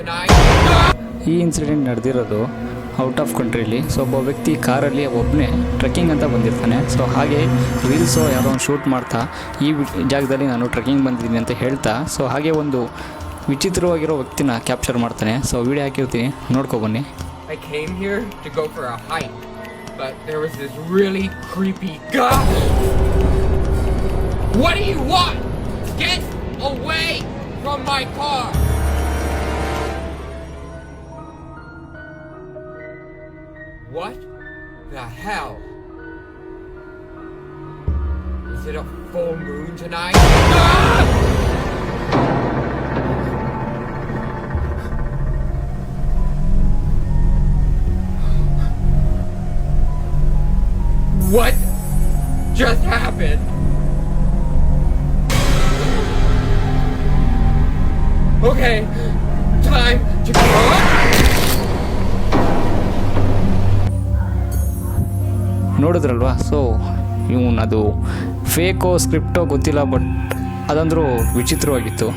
tonight. ಈ incident ನಡೆದಿರೋದು out of ಕಂಟ್ರೀಲಿ. So ಒಬ್ಬ ವ್ಯಕ್ತಿ ಕಾರಲ್ಲಿ ಒಬ್ಬನೇ ಟ್ರೆಕ್ಕಿಂಗ್ ಅಂತ ಬಂದಿರ್ತಾನೆ. ಸೊ ಹಾಗೆ ರೀಲ್ಸು ಯಾವುದೋ ಒಂದು ಶೂಟ್ ಮಾಡ್ತಾ ಈ ಜಾಗದಲ್ಲಿ ನಾನು ಟ್ರೆಕ್ಕಿಂಗ್ ಬಂದಿದ್ದೀನಿ ಅಂತ ಹೇಳ್ತಾ ಸೊ ಹಾಗೆ ಒಂದು ವಿಚಿತ್ರವಾಗಿರೋ ವ್ಯಕ್ತಿನ ಕ್ಯಾಪ್ಚರ್ ಮಾಡ್ತಾನೆ. ಸೊ ವಿಡಿಯೋ ಹಾಕಿರ್ತೀನಿ, ನೋಡ್ಕೊಬನ್ನಿ. I came here to go for a hike, but there was this really creepy guy. What do you want? Get away from my car! What the hell? Is it a full moon tonight? Ah! What just happened? Okay, time to go. ನೋಡಿದ್ರಲ್ವಾ? So ಅದು phaco ಸ್ಕ್ರಿಪ್ಟೋ ಗೊತ್ತಿಲ್ಲ, but ಅದಂದರೂ ವಿಚಿತ್ರವಾಗಿತ್ತು.